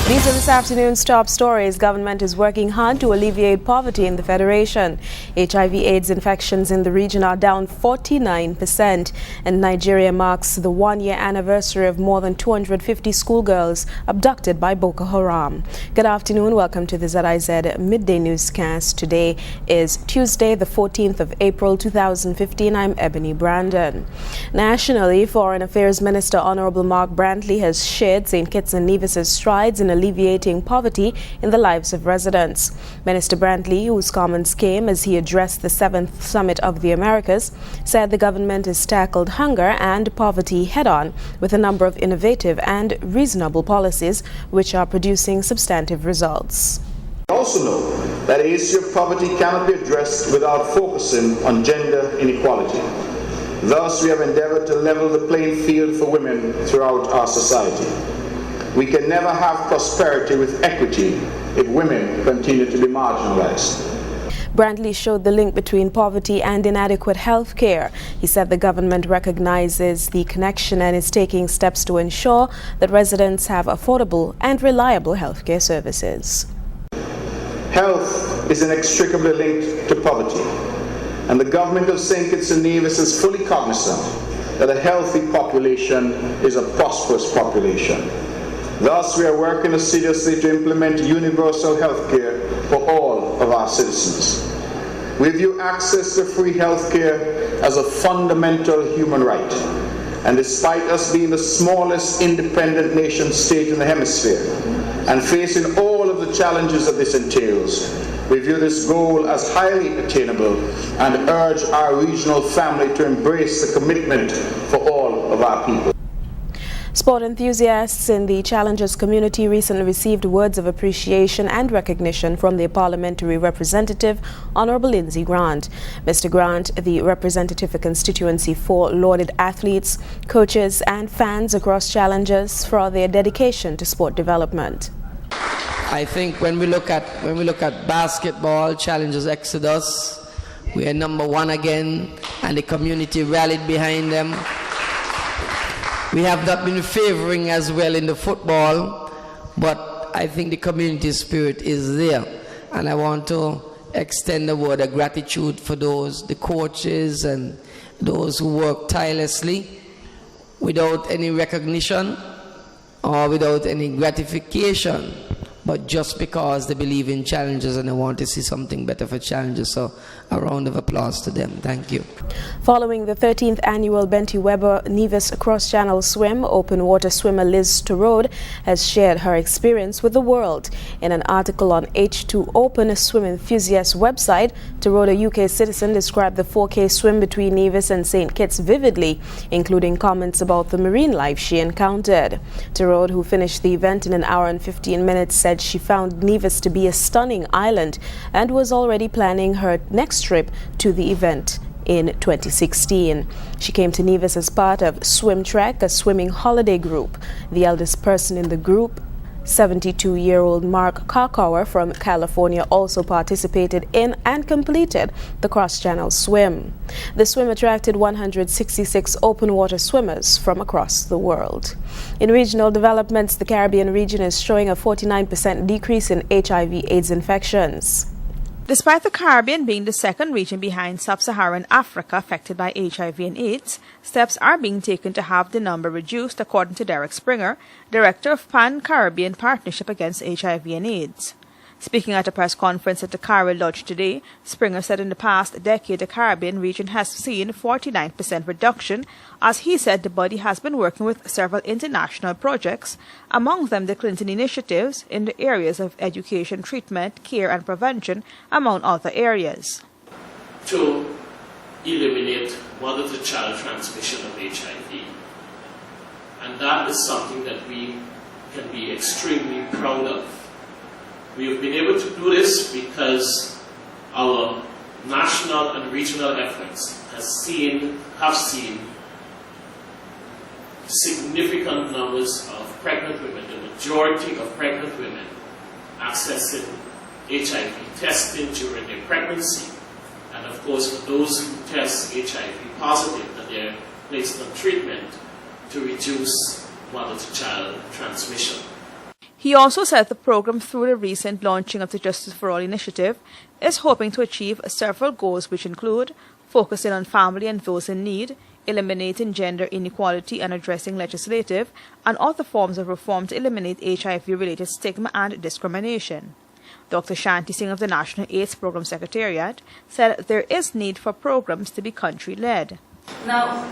These are this afternoon's top stories. Government is working hard to alleviate poverty in the Federation. HIV/AIDS infections in the region are down 49%, and Nigeria marks the one-year anniversary of more than 250 schoolgirls abducted by Boko Haram. Good afternoon. Welcome to the ZIZ Midday Newscast. Today is Tuesday, the 14th of April, 2015. I'm Ebony Brandon. Nationally, Foreign Affairs Minister Honorable Mark Brantley has shared St. Kitts and Nevis's strides in alleviating poverty in the lives of residents. Minister Brantley, whose comments came as he addressed the 7th Summit of the Americas, said the government has tackled hunger and poverty head-on with a number of innovative and reasonable policies which are producing substantive results. We also know that the issue of poverty cannot be addressed without focusing on gender inequality. Thus, we have endeavored to level the playing field for women throughout our society. We can never have prosperity with equity if women continue to be marginalized. Brantley showed the link between poverty and inadequate health care. He said the government recognizes the connection and is taking steps to ensure that residents have affordable and reliable health care services. Health is inextricably linked to poverty, and the government of St. Kitts and Nevis is fully cognizant that a healthy population is a prosperous population. Thus, we are working assiduously to implement universal health care for all of our citizens. We view access to free health care as a fundamental human right. And despite us being the smallest independent nation state in the hemisphere and facing all of the challenges that this entails, we view this goal as highly attainable and urge our regional family to embrace the commitment for all of our people. Sport enthusiasts in the Challengers community recently received words of appreciation and recognition from their parliamentary representative, Honorable Lindsey Grant. Mr. Grant, the representative for Constituency 4, lauded athletes, coaches and fans across Challengers for their dedication to sport development. I think when we look at basketball, Challengers Exodus, we are #1 again, and the community rallied behind them. We have not been favoring as well in the football, but I think the community spirit is there. And I want to extend a word of gratitude for the coaches and those who work tirelessly without any recognition or without any gratification, but just because they believe in Challengers and they want to see something better for Challengers. So a round of applause to them. Thank you. Following the 13th annual Benty Weber Nevis Cross-Channel Swim, open water swimmer Liz Torode has shared her experience with the world. In an article on H2 Open Swim Enthusiast website, Torode, a UK citizen, described the 4K swim between Nevis and St. Kitts vividly, including comments about the marine life she encountered. Torode, who finished the event in an hour and 15 minutes, said she found Nevis to be a stunning island and was already planning her next trip to the event in 2016. She came to Nevis as part of Swim Trek, a swimming holiday group. The eldest person in the group, 72-year-old Mark Karkauer from California, also participated in and completed the cross-channel swim. The swim attracted 166 open water swimmers from across the world. In regional developments, the Caribbean region is showing a 49% decrease in HIV/AIDS infections. Despite the Caribbean being the second region behind sub-Saharan Africa affected by HIV and AIDS, steps are being taken to have the number reduced, according to Derek Springer, Director of Pan-Caribbean Partnership Against HIV and AIDS. Speaking at a press conference at the Cairo Lodge today, Springer said in the past decade the Caribbean region has seen 49% reduction. As he said, the body has been working with several international projects, among them the Clinton initiatives in the areas of education, treatment, care and prevention, among other areas. To eliminate mother-to-child transmission of HIV. And that is something that we can be extremely proud of. We have been able to do this because our national and regional efforts have seen significant numbers of pregnant women, the majority of pregnant women accessing HIV testing during their pregnancy. And of course, for those who test HIV positive, that they're placed on treatment to reduce mother-to-child transmission. He also said the program, through the recent launching of the Justice for All initiative, is hoping to achieve several goals, which include focusing on family and those in need, eliminating gender inequality and addressing legislative and other forms of reform to eliminate HIV-related stigma and discrimination. Dr. Shanti Singh of the National AIDS Program Secretariat said there is need for programs to be country-led. Now,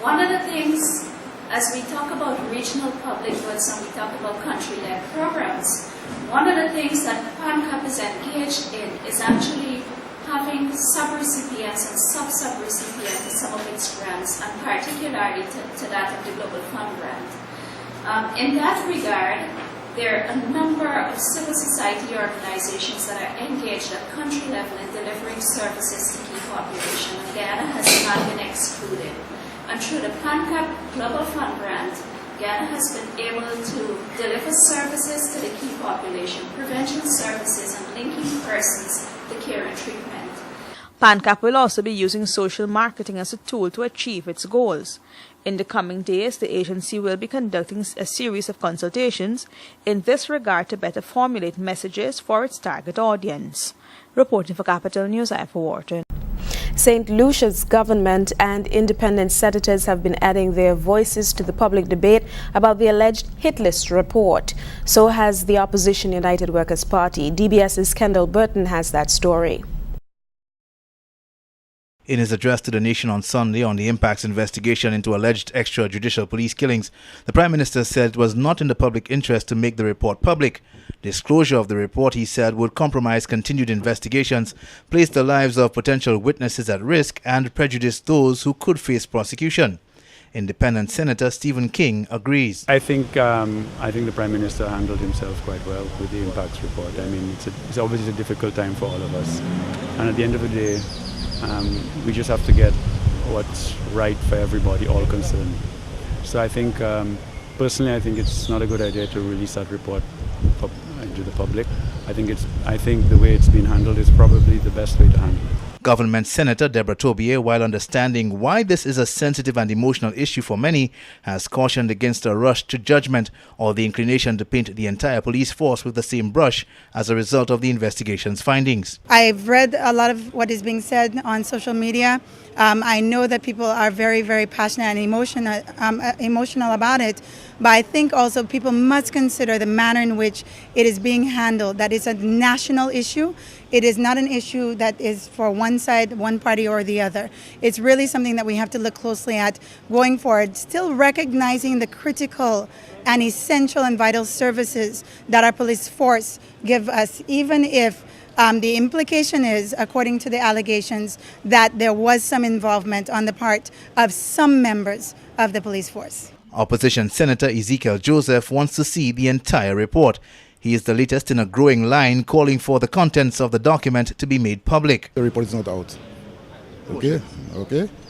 one of the things, as we talk about regional public goods and we talk about country-led programs, one of the things that PANCAP is engaged in is actually having sub-recipients and sub-recipients to some of its grants, and particularly to that of the Global Fund grant. In that regard, there are a number of civil society organizations that are engaged at country level in delivering services to key population, and Guyana has not been excluded. And through the PANCAP Global Fund grant, Guyana has been able to deliver services to the key population, prevention services and linking persons to care and treatment. PANCAP will also be using social marketing as a tool to achieve its goals. In the coming days, the agency will be conducting a series of consultations in this regard to better formulate messages for its target audience. Reporting for Capital News, Ivor Wharton. St. Lucia's government and independent senators have been adding their voices to the public debate about the alleged hit list report. So has the opposition United Workers' Party. DBS's Kendall Burton has that story. In his address to the nation on Sunday on the impacts investigation into alleged extrajudicial police killings, the Prime Minister said it was not in the public interest to make the report public. Disclosure of the report, he said, would compromise continued investigations, place the lives of potential witnesses at risk, and prejudice those who could face prosecution. Independent Senator Stephen King agrees. I think the Prime Minister handled himself quite well with the impacts report. I mean, it's obviously a difficult time for all of us, and at the end of the day, we just have to get what's right for everybody, all concerned. So I think, personally, I think it's not a good idea to release that report to the public. I think the way it's been handled is probably the best way to handle it. Government Senator Deborah Tobier, while understanding why this is a sensitive and emotional issue for many, has cautioned against a rush to judgment or the inclination to paint the entire police force with the same brush as a result of the investigation's findings. I've read a lot of what is being said on social media. I know that people are very, very passionate and emotional about it, but I think also people must consider the manner in which it is being handled, that it's a national issue. It is not an issue that is for one side, one party or the other. It's really something that we have to look closely at going forward, still recognizing the critical and essential and vital services that our police force give us, even if the implication is, according to the allegations, that there was some involvement on the part of some members of the police force. Opposition Senator Ezekiel Joseph wants to see the entire report. He is the latest in a growing line calling for the contents of the document to be made public. The report is not out. Okay.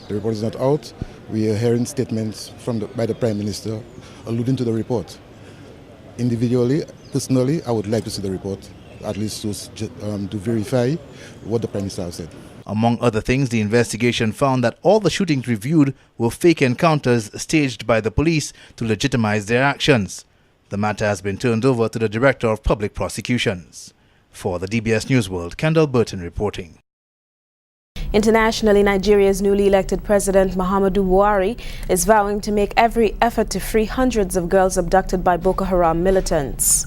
The report is not out. We are hearing statements by the Prime Minister alluding to the report. Individually, personally, I would like to see the report, at least to verify what the Prime Minister has said. Among other things, the investigation found that all the shootings reviewed were fake encounters staged by the police to legitimize their actions. The matter has been turned over to the Director of Public Prosecutions. For the DBS News World, Kendall Burton reporting. Internationally, Nigeria's newly elected President Muhammadu Buhari is vowing to make every effort to free hundreds of girls abducted by Boko Haram militants.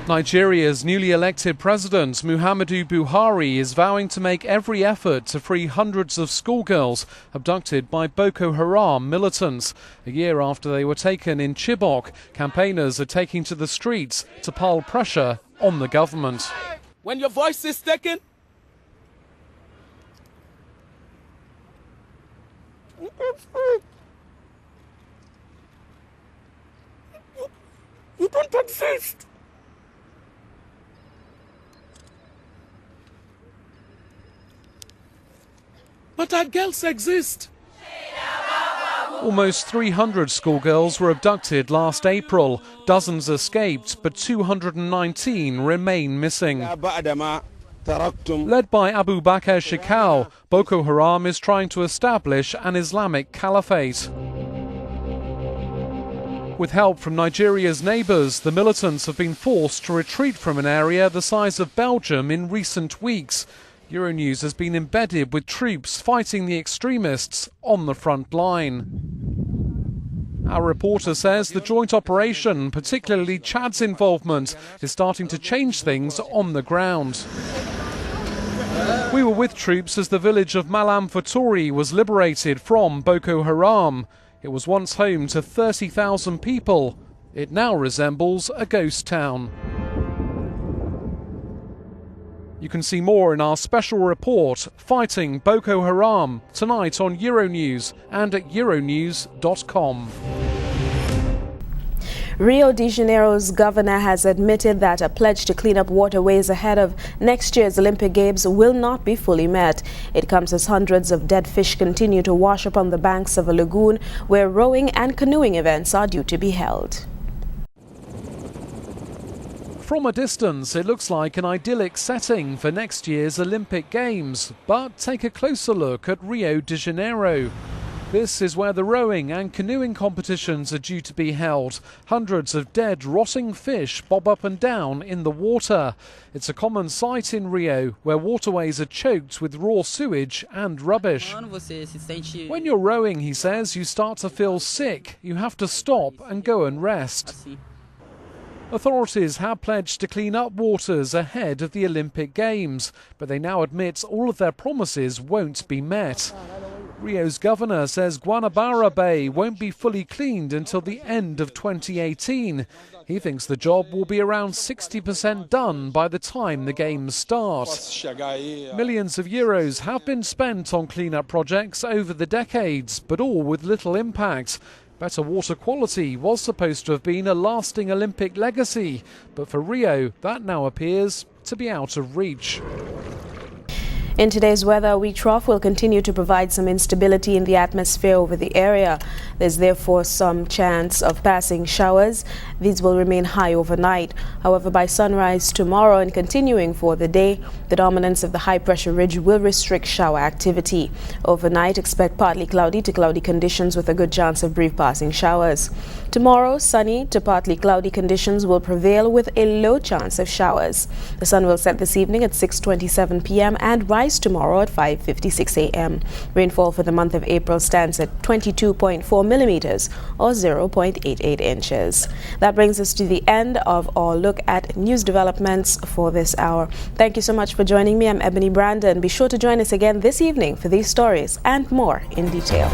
Nigeria's newly elected President Muhammadu Buhari is vowing to make every effort to free hundreds of schoolgirls abducted by Boko Haram militants. A year after they were taken in Chibok, campaigners are taking to the streets to pile pressure on the government. When your voice is taken, you don't exist. But our girls exist. Almost 300 schoolgirls were abducted last April. Dozens escaped, but 219 remain missing. Led by Abu Bakr Shekau, Boko Haram is trying to establish an Islamic caliphate. With help from Nigeria's neighbours, the militants have been forced to retreat from an area the size of Belgium in recent weeks. Euronews has been embedded with troops fighting the extremists on the front line. Our reporter says the joint operation, particularly Chad's involvement, is starting to change things on the ground. We were with troops as the village of Malam Fatori was liberated from Boko Haram. It was once home to 30,000 people. It now resembles a ghost town. You can see more in our special report, Fighting Boko Haram, tonight on Euronews and at euronews.com. Rio de Janeiro's governor has admitted that a pledge to clean up waterways ahead of next year's Olympic Games will not be fully met. It comes as hundreds of dead fish continue to wash up on the banks of a lagoon where rowing and canoeing events are due to be held. From a distance, it looks like an idyllic setting for next year's Olympic Games, but take a closer look at Rio de Janeiro. This is where the rowing and canoeing competitions are due to be held. Hundreds of dead, rotting fish bob up and down in the water. It's a common sight in Rio, where waterways are choked with raw sewage and rubbish. When you're rowing, he says, you start to feel sick. You have to stop and go and rest. Authorities have pledged to clean up waters ahead of the Olympic Games, but they now admit all of their promises won't be met. Rio's governor says Guanabara Bay won't be fully cleaned until the end of 2018. He thinks the job will be around 60% done by the time the Games start. Millions of euros have been spent on clean-up projects over the decades, but all with little impact. Better water quality was supposed to have been a lasting Olympic legacy, but for Rio, that now appears to be out of reach. In today's weather, a weak trough will continue to provide some instability in the atmosphere over the area. There's therefore some chance of passing showers. These will remain high overnight. However, by sunrise tomorrow and continuing for the day, the dominance of the high-pressure ridge will restrict shower activity. Overnight, expect partly cloudy to cloudy conditions with a good chance of brief passing showers. Tomorrow, sunny to partly cloudy conditions will prevail with a low chance of showers. The sun will set this evening at 6:27 p.m. and rise tomorrow at 5:56 a.m. Rainfall for the month of April stands at 22.4 millimeters or 0.88 inches. That brings us to the end of our look at news developments for this hour. Thank you so much for joining me. I'm Ebony Brandon. Be sure to join us again this evening for these stories and more in detail.